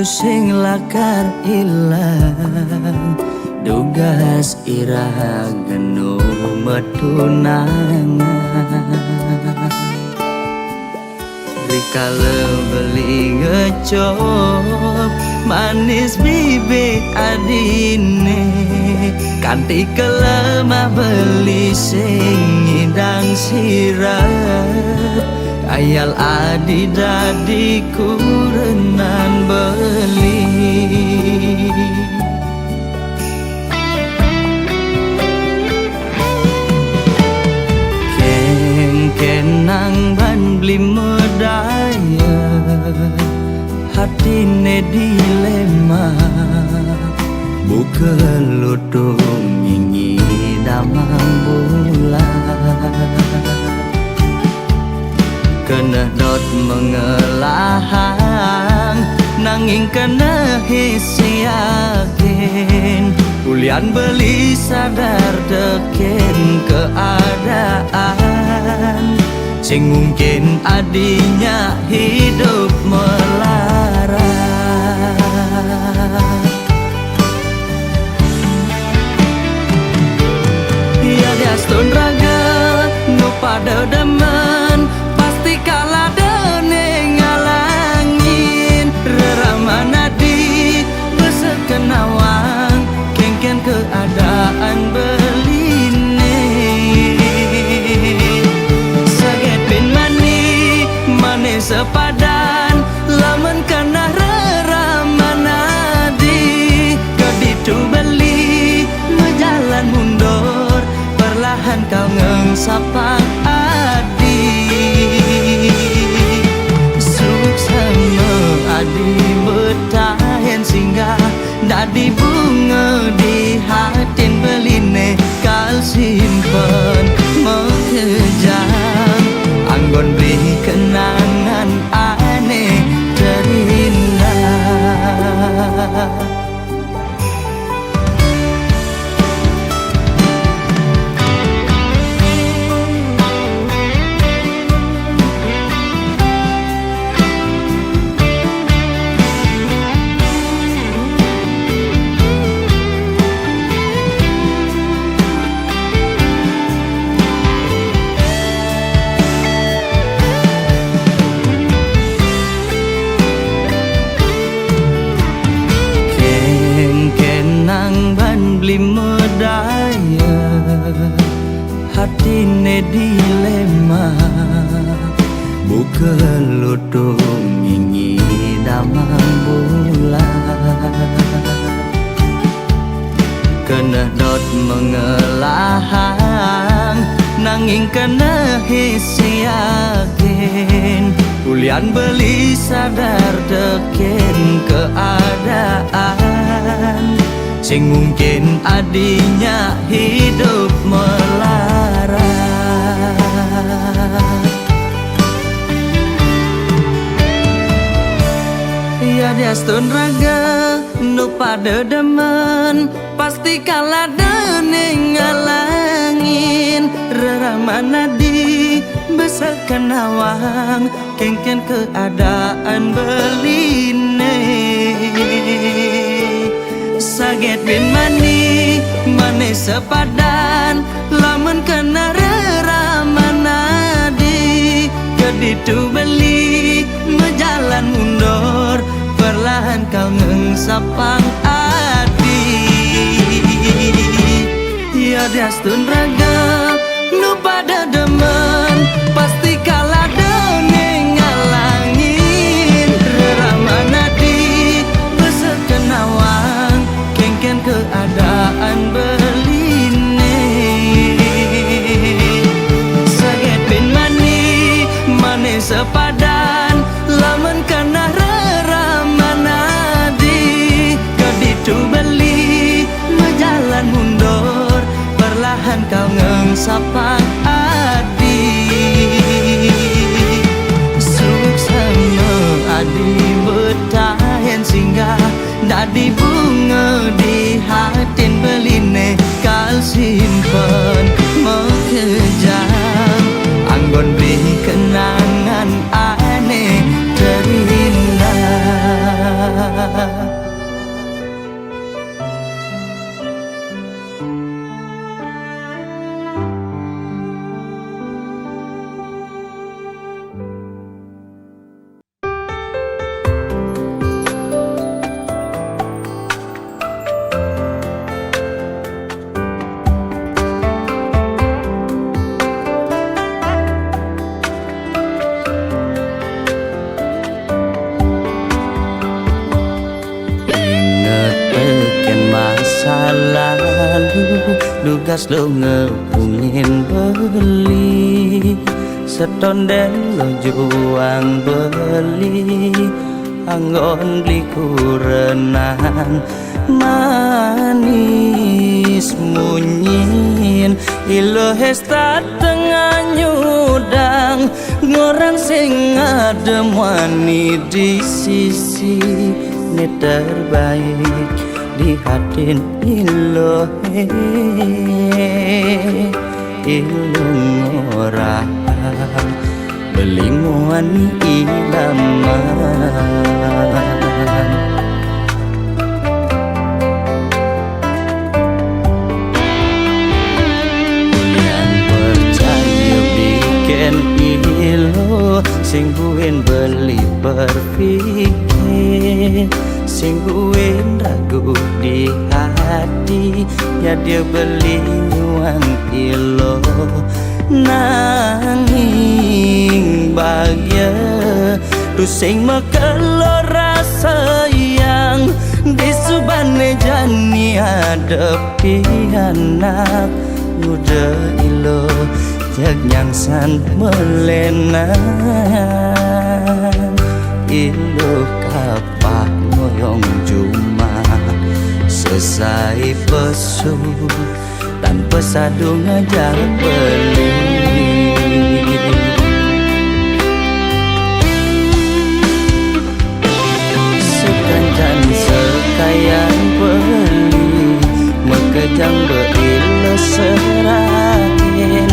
sing lakar ilang dugas ira genu metunangan rikala beli ngecop manis bibit adine kanti kelemah beli sing ngidang sirap ayal adi dadi kurenan beli kenang ban beli medaya hatine dilema buka lutung nyingi damang bulan kena dot mengelahang nanging kena hisi yakin ulian beli sadar deken keadaan sing mungkin adinya hidup melarat ya diastun raga nu pada demen pasti kalah dene ngalangin reramana di besekenawang kengken keadaan beline saget bin mani mane sepadan lamun kana reramana di keditu beli menjalan mundur perlahan kau ngengsapang adi betahen singgah dadi bunga di hatin beline kal simpen mengejam anggon beri kenangan aneh terindah beli medaya hatine dilema buka lutung nyingi damang bulan kena dot mengelahang nanging kena hisi yakin ulian beli sadar deken keadaan sing mungkin adinya hidup melarat ya diastun raga nu pada demen pasti kalah dene ngalangin reramana di besekenawang kengken keadaan beline saget bin mani mane sepadan lamun kena reramana di keditu beli menjalan mundur perlahan kau ngengsapang adi ya diastun raga nu pada demen pasti kalah dene ngalangin reramana di besekenawang kengken keadaan beline saget bin mani mane sepadan lamun kana reramana di keditu beli menjalan mundur perlahan kau ngengsapang adi suksana adi betahen singgah dadi bunga di hatin beline kal simpen mengejam anggon beri kenangan aneh terindah Lugas lo ngepungin beli Setonden lo juang beli Anggon beli kurenan manis munyin Ilo hesta tengah nyudang Ngorang sing adem wani di sisi Ini terbaik di hati ilo Ilo ngorang beli wani ilaman Sing buin beli berpikir Sing buin ragu di hati Ya dia beli nyuang ilo Nanging bahagia Tu sing mekelo rasa yang Di subane jani hadapi anak muda ilo Jak nyangsan melenan Ilo kapah ngoyong juma Selesai pesu Tanpa sadu ngajak beli Sekancan sekayan beli Mekejang beilo serahin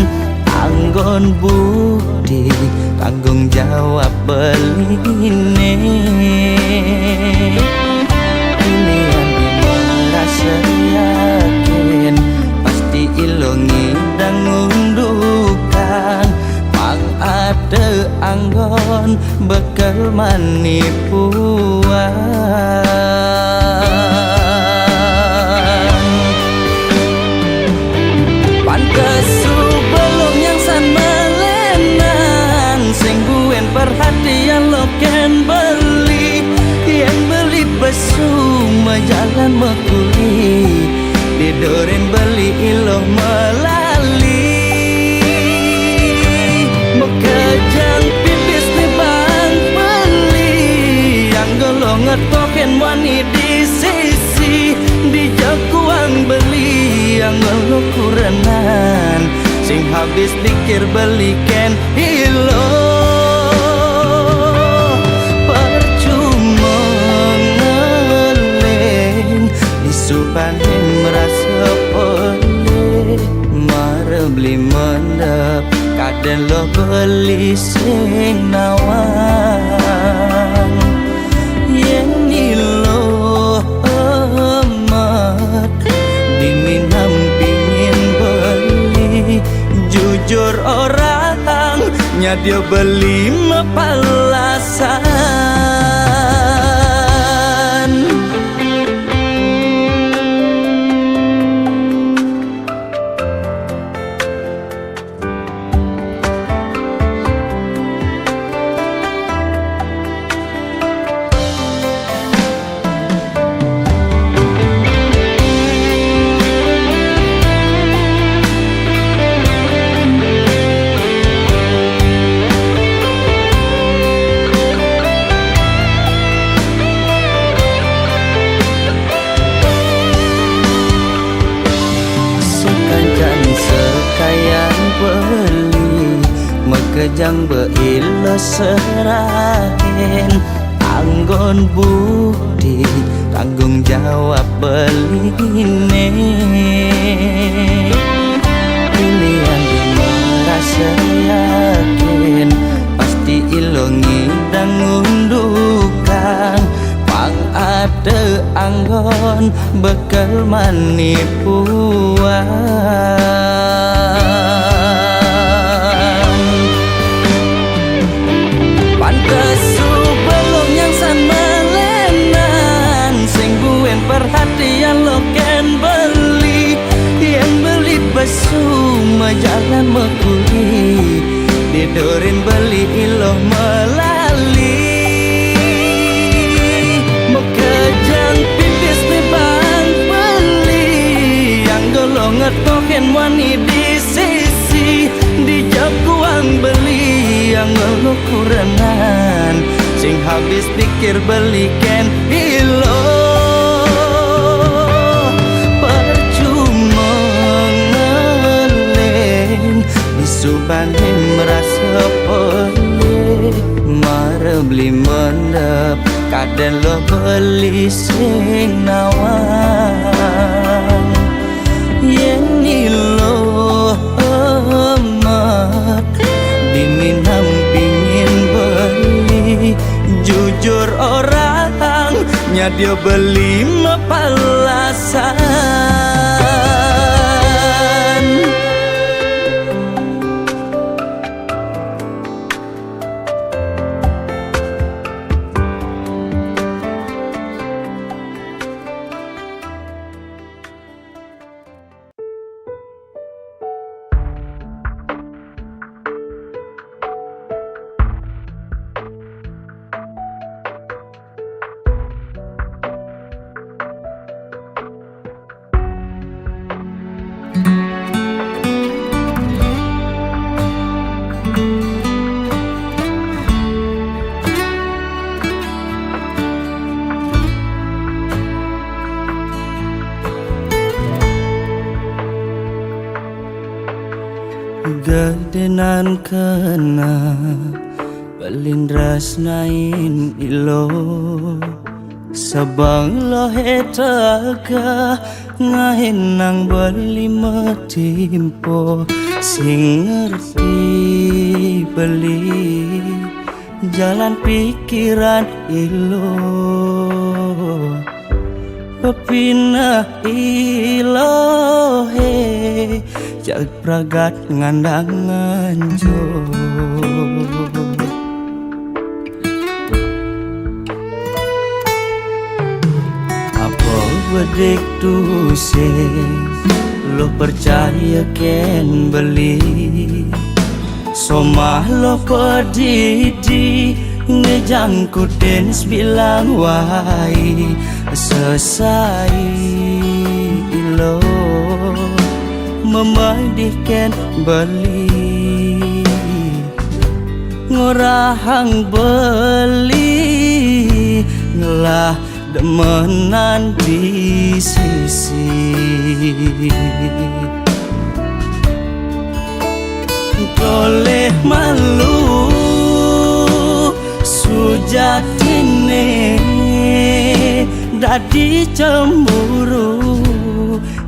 Anggon bukti tanggung jawab beline Ini yang merasa yakin Pasti ilongi dan ngundukan Pang ada anggon bekal manipuan Pantes perhatian lo kan beli Yang beli besuma jalan mekuli Didorin beli ilo melali Mekejang pipis di bang beli Yang golong ngetoken wani di sisi Di jakuang beli Yang golong kurenan Sing habis dikir beli ken ilo Supanin merasa boleh Mara beli mendap Kadang lo beli sing nawang Yang nilo amat Diminam pingin beli Jujur orang Nya dia beli mepalasan Kejang beilo serahin Anggon bukti tanggung jawab beline Ini yang merasa yakin Pasti ilongi dan ngundukan Pang ada anggon bekal manipuan Perhatian lo kan beli Yang beli besuma jalan mekuli Didorin beli ilo melali Mekejang pipis di bang beli Yang golong ngetok yen wani di sisi dijak uang beli yang ngeluh kurangan sing habis pikir beli ken ilo percuma ngeleng disubani merasa pelih mare beli mendep kadang lo beli sing nawang yen ilo emak diminam pingin beli jujur orang nyadia beli mapalasan. Gadenan kena balindras nain ilo sabang lo hetaga ngahin nang beli metimpo sing ngerti beli jalan pikiran ilo pepina ilohe jag pragat ngandangan jo apa bedek tu se lo percaya ken beli somah lo pedidi ngejangku dens bilang wai selesai ilo memadihkan beli ngorahang beli ngelah demenan di sisi toleh malu sujatine dadi cemburu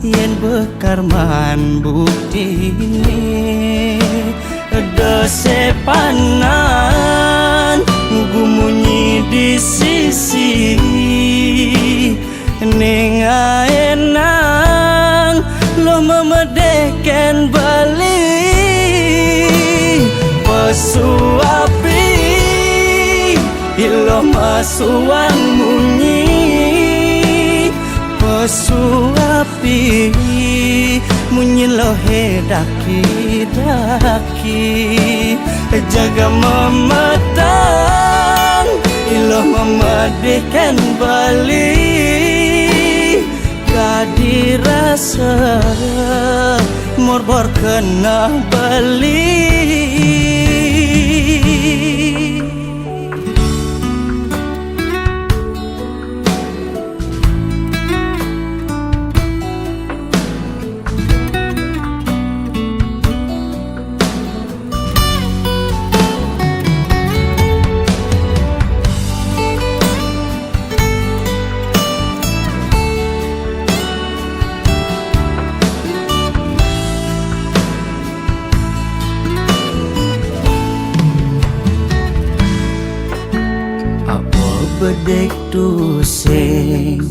yen bekarman buktine desepanan gumunyi di sisi ning aenang lo memedeken bali pesuapi ilo masuang munyi pesuapi munyi lohe daki-daki jaga memetang ilo memedihkan bali kadi rasa morbor kena bali. Bedek tu sing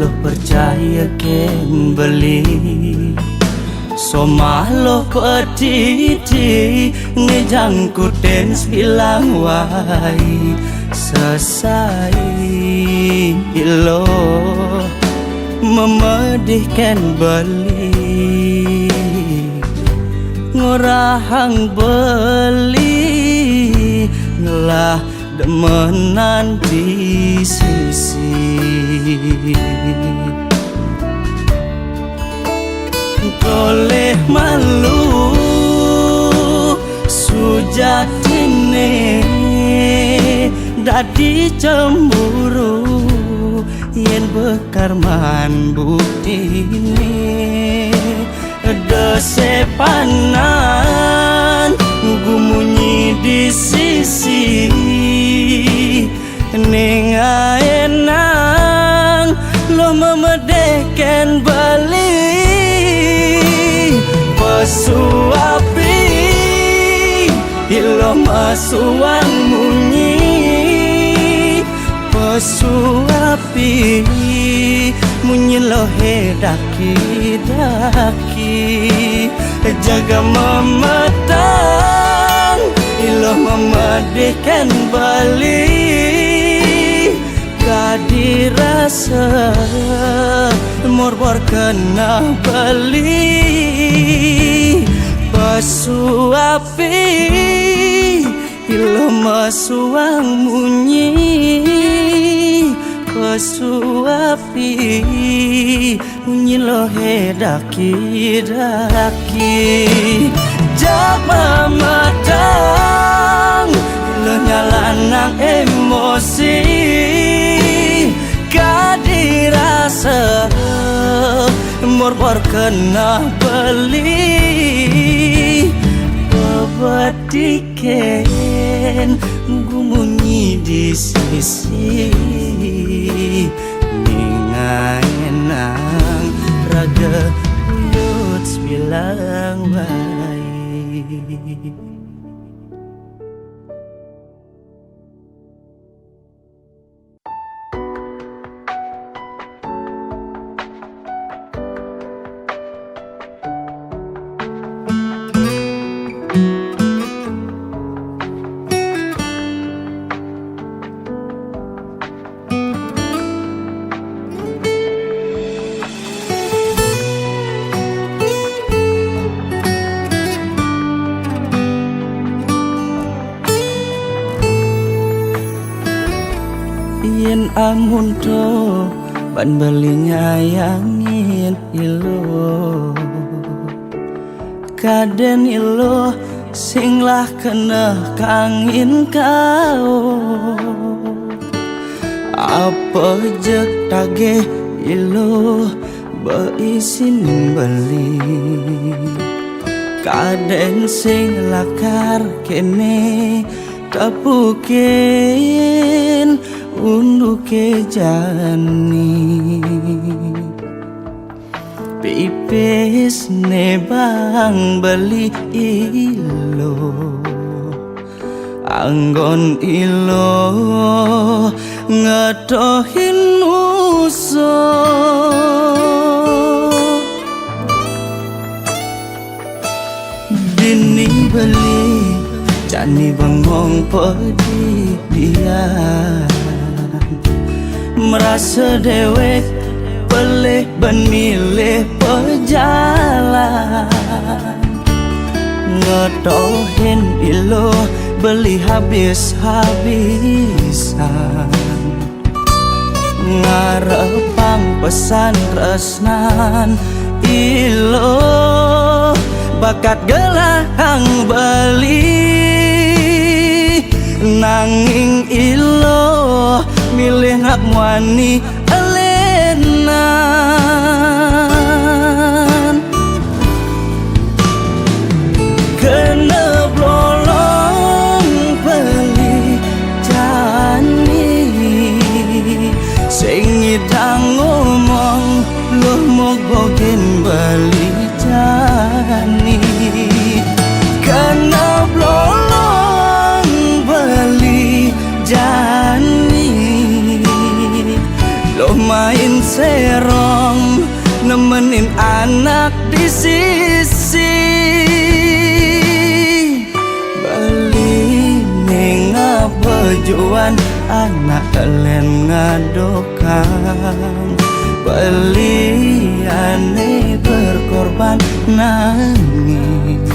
lo percaya ken beli somah lo petiti ngejangku dens bilang wai selesai ilo memedihkan beli ngorahang beli ngelah demenan di sisi toleh kabeh malu sujatine dadi cemburu yen bekarman buktine desepanan gumunyi di sisi ning aenang lo memedeken bali pesuapi ilo masuang munyi pesuapi munyi lo daki jaga memetang ilo memedeken bali kadirasa morbor kena bali pesuapi ilo masuang munyi pesuapi munyi lo daki jama matang lo nyalanang emosi kadirasa morbor kena beli bebatiken gumunyi di sisi ningaenang raga uyut bilang baik. Yen amun to ban beli nyayangin ilo kaden ilo singlah kena kangin kau apa jek tage ilo beisin beli kaden sing lakar kene tapukin unduke jani pipis ne bang beli ilo anggon ilo ngetohin musuh dini beli jani bengong pedi dia merasa dewek pelih ban milih pejalan ngetohin ilo beli habis-habisan ngarepang pesan tresnan ilo bakat gelang beli nanging ilo milih nak muani alenan kena blolong beli jani sing ngidang ngomong loh mogogen beli jani kena blolong beli jani lo main serong nemenin anak di sisi beli ning bejuan anak kalian ngadokang beli ane berkorban nangis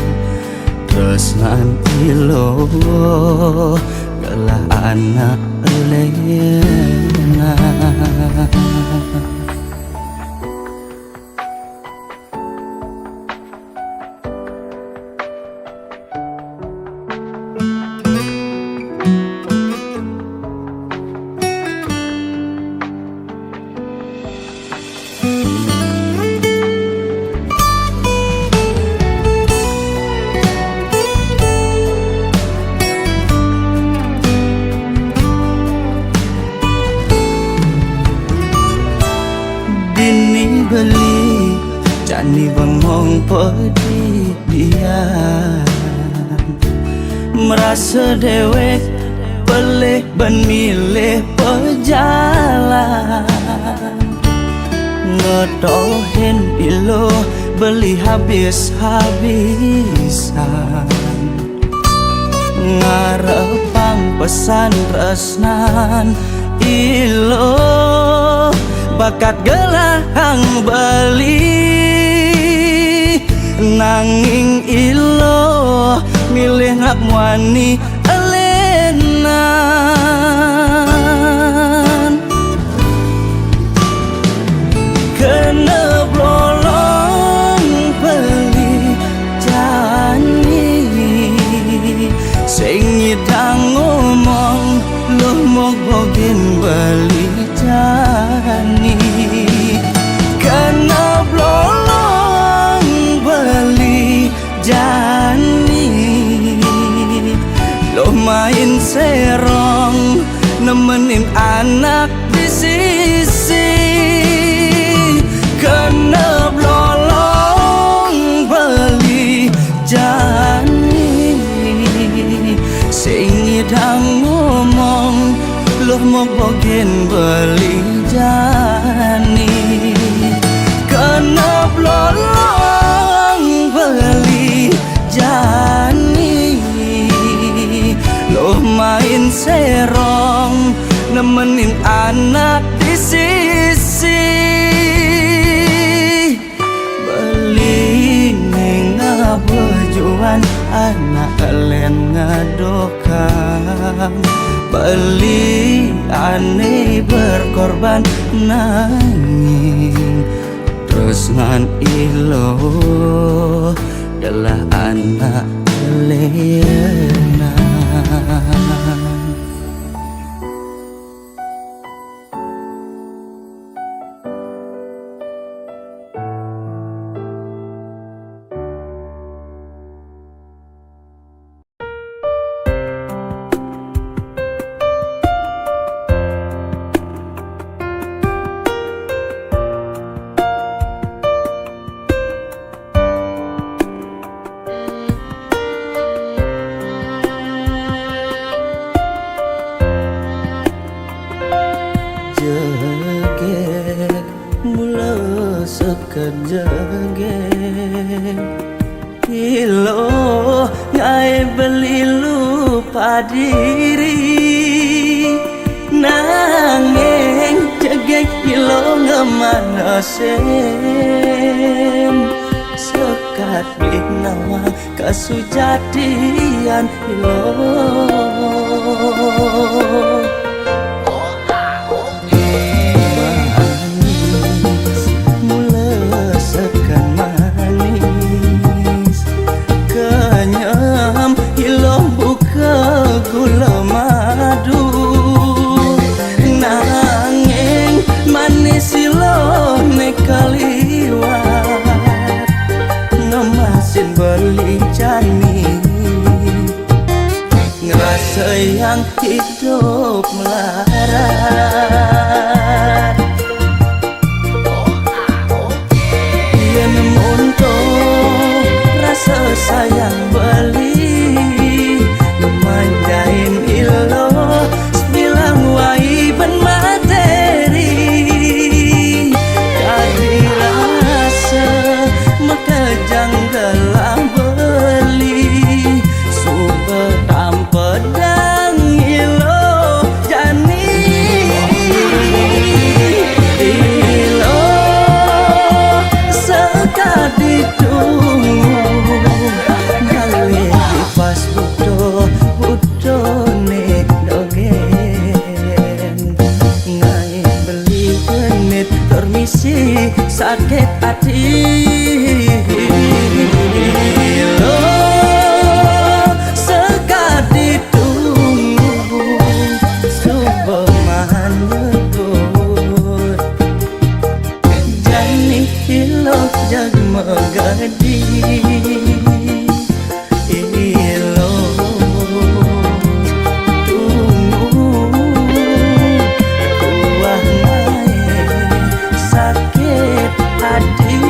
terus nanti lo gelah anak lena pedidian. Merasa dewek pelih ban milih pejalan, ngedohin ilo beli habis-habisan, ngarepang pesan tresnan ilo bakat gelahang beli, nanging ilo milih ngak wani elenan. Kena blolong beli jani, sing nyidang ngomong luh mok bogin beli jani. Kena blolong beli jani, lo main serong nemenin anak di sisi. Kena blolong beli jani, sing nyidang ngomong loh mau bogin beli jani. Kena blolong beli jani, loh main serong nemenin anak di sisi. Beli nenga bejuan anak kalian ngadokang, beli aneh berkorban nanging terus ngan ilo adalah anak kalian. Jegek mula sekejegek ilo ngai beli lupa diri, nanging jegek ilo ngemanasen sekat beli nawang kasujatian ilo. Gula madu nanging manis ilo nekaliwat, ngemasin beli jani, ngerasa yang hidup melarat. Yen untuk rasa sayang beli manjain ilo bilang wai ben materi, kadi rasa maka janggalah beli super pedang ilo jani. Ilo sekadi tunggu gawe di Facebook budone dogen, ngai beli genit permisi sakit hati. Lo sekadi tunggu subaman nyebut jani ilo jag megadi. Sakit hati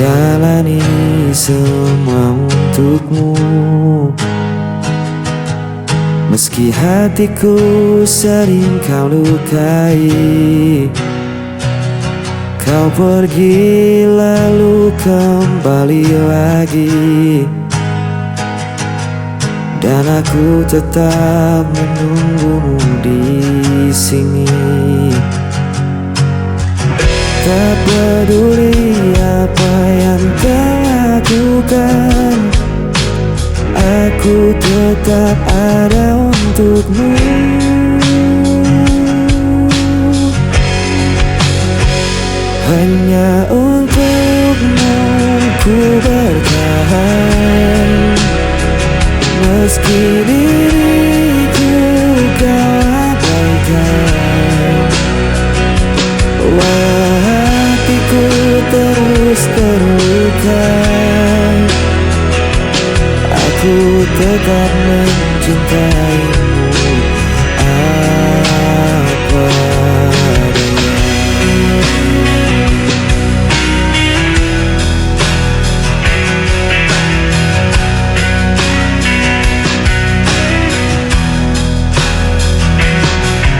jalani semua untukmu. Meski hatiku sering kau lukai, kau pergi lalu kembali lagi, dan aku tetap menunggumu di sini. Tak peduli apa yang kau lakukan, aku tetap ada untukmu. Hanya untukmu ku bertahan, meski diriku kau abaikan. Walau hatiku terus terluka, aku tetap mencintaimu apa adanya.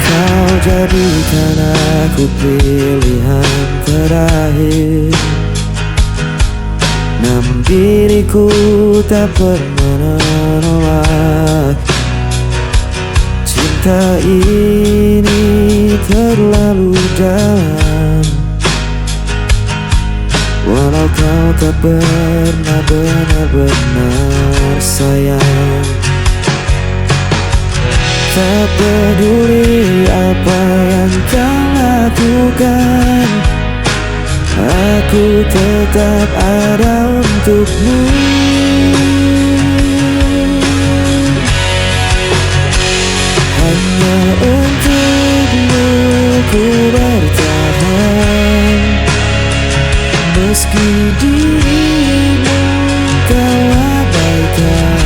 Kau jadikan aku pilihan terakhir, namun diriku tak pernah menolak. Cinta ini terlalu dalam, walau kau tak pernah benar-benar sayang. Tak peduli apa yang kau lakukan, aku tetap ada untukmu. Hanya untukmu ku bertahan, meski dirimu kau abaikan.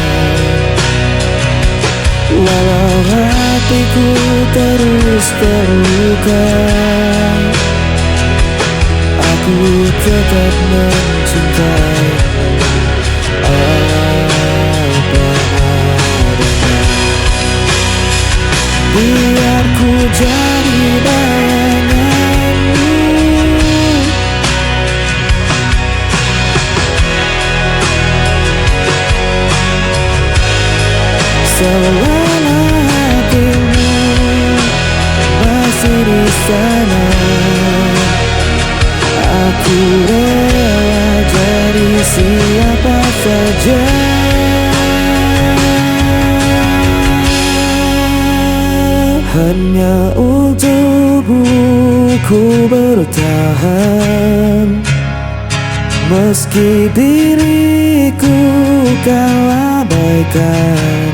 Walau hatiku terus terluka, aku tetap mencintaimu apa adanya. Biar ku jadi bayanganmu, selama hatimu masih di sana, aku rela jadi siapa saja. Hanya untukmu ku bertahan, meski diriku kau abaikan.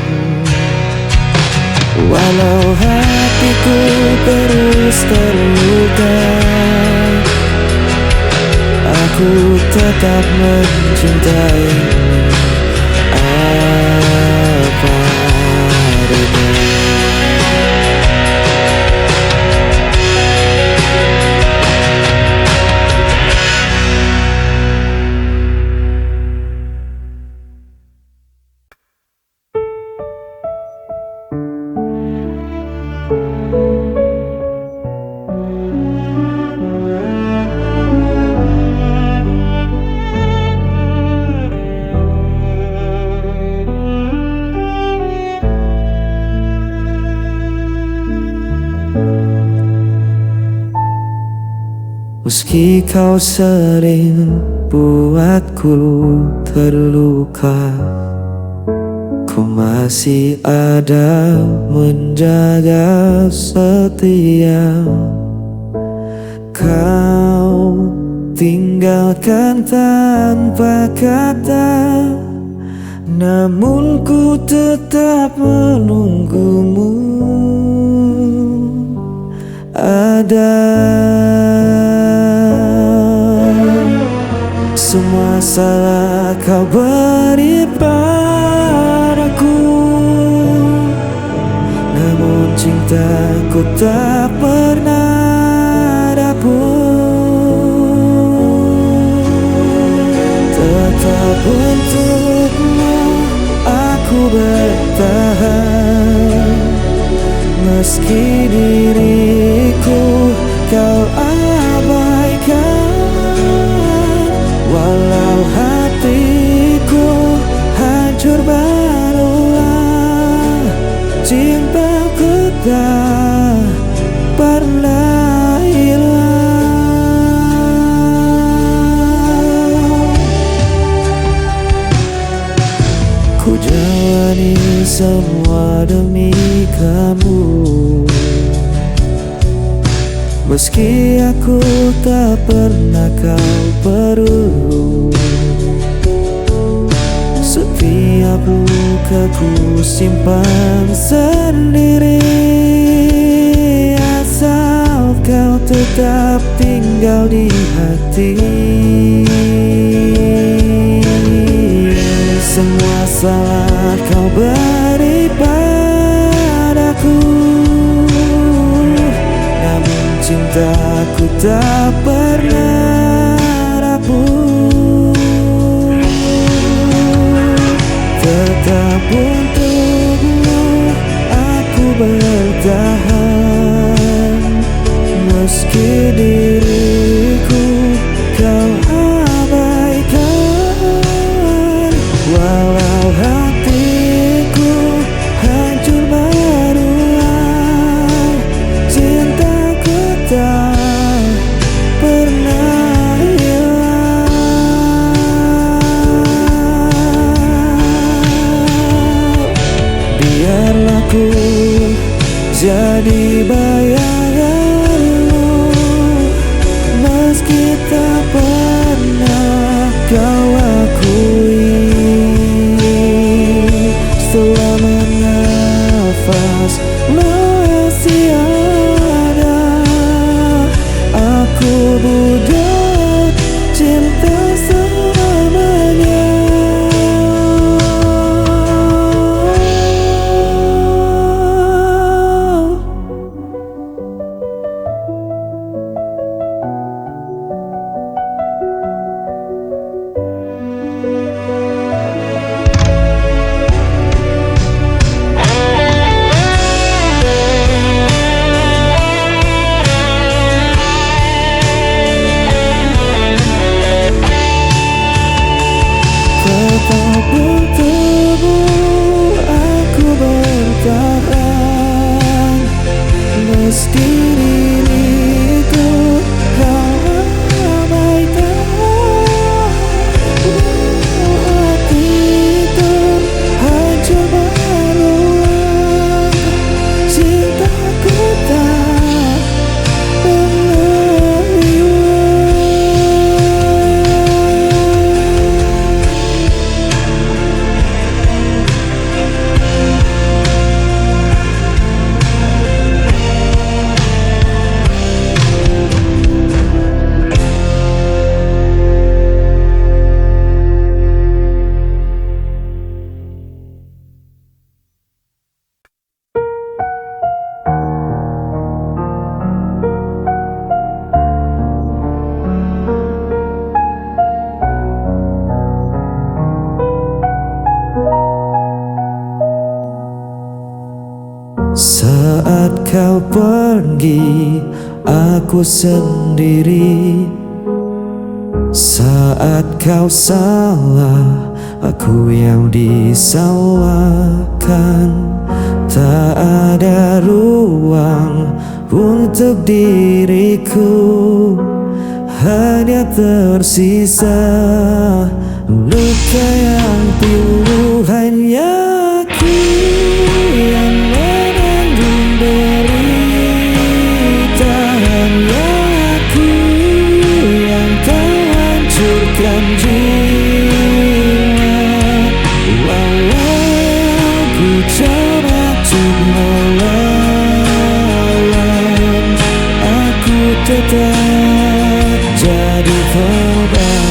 Walau hatiku terus terluka, aku tetap mencintaimu apa adanya. Meski kau sering buatku terluka, ku masih ada menjaga setia. Kau tinggalkan tanpa kata, namun ku tetap menunggumu. Ada semua salah kau beri padaku, namun cintaku tak pernah dapur. bertahan, meski diriku kau abaikan. Walau hatiku hancur berulang, cintaku tak pernah hilang. Ku jalani semua demi kamu, meski aku tak pernah kau perlu. Setiap luka ku simpan sendiri, asal kau tetap tinggal di hati. Semua salah kau beri padaku, namun cintaku tak pernah rapuh. Tetap untukmu aku bertahan, meski diriku kau abaikan. Walau hatiku hancur berulang, cintaku tak pernah hilang. Biarlah ku jadi bayanganmu, meski tak pernah kau akui. Selama nafas masih ada, aku budak cinta selamanya. Tetap untukmu aku bertahan, meski diriku kau abaikan. Hatiku hancur berulang, cintaku tak pernah Saat kau pergi, aku sendiri. Saat kau salah, aku yang disalahkan. Tak ada ruang untuk diriku, hanya tersisa luka yang pilu. Hanya aku yang menanggung derita, hanya aku yang kau hancurkan jiwa. Walau ku coba untuk melawan, aku tetap jadi korban.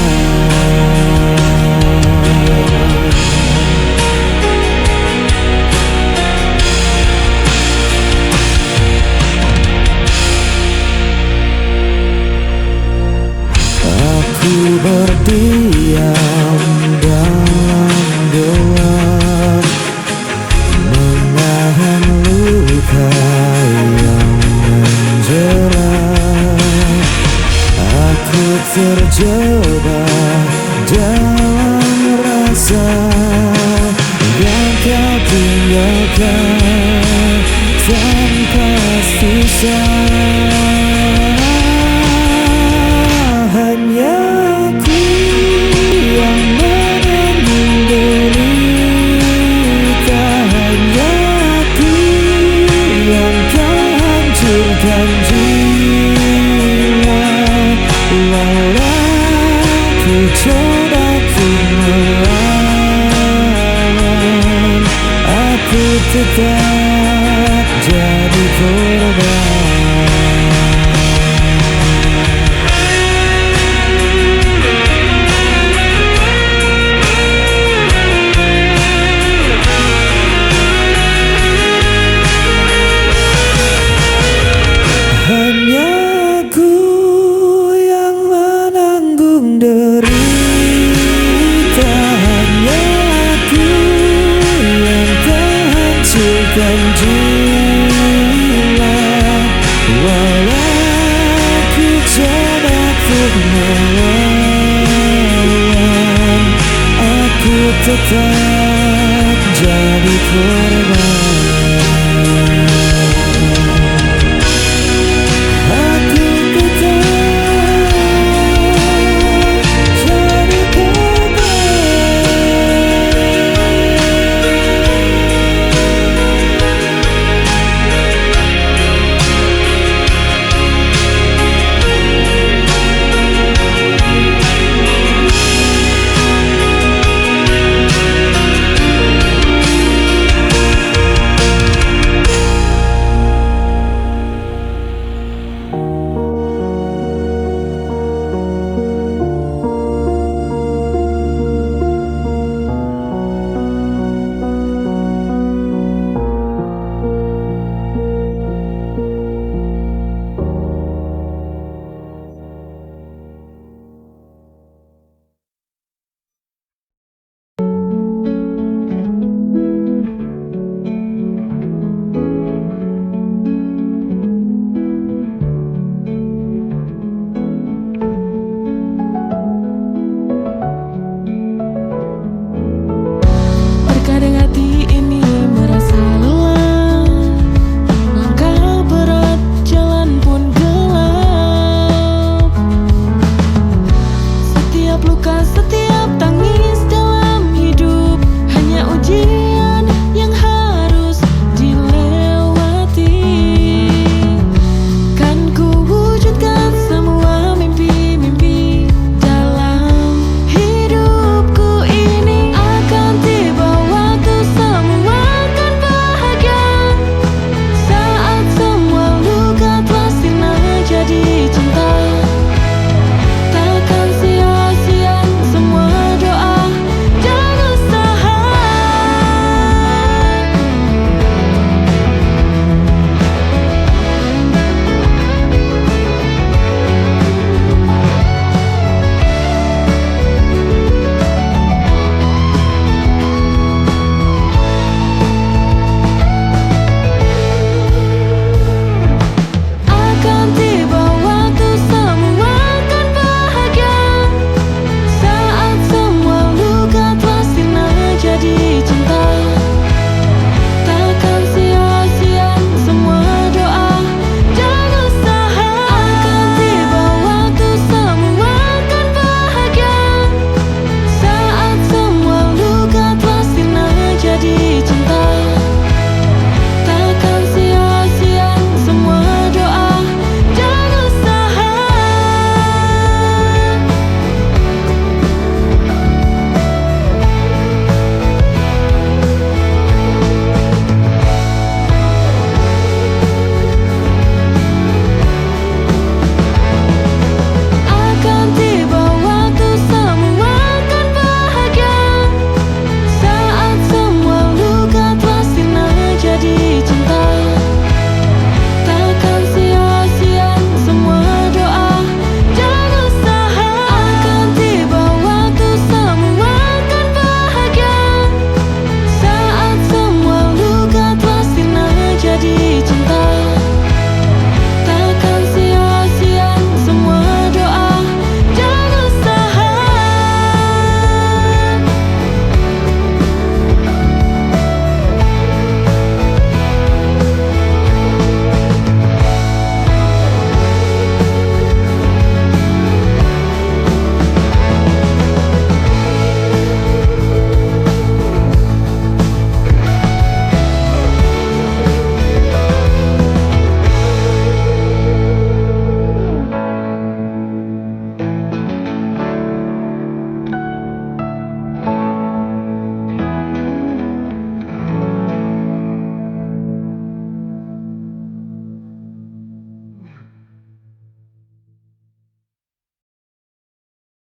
Aku berdiam dalam gelap, terjebak dalam rasa yang kau tinggalkan tanpa sisa. Hanya aku yang menanggung derita, hanya aku yang kau hancurkan jiwa. Walau ku coba untuk melawan, aku tetap jadi korban. Hanya aku yang menanggung derita, hanya aku yang terhancurkan jiwa. Walau ku coba untuk melawan, aku tetap jadi korban.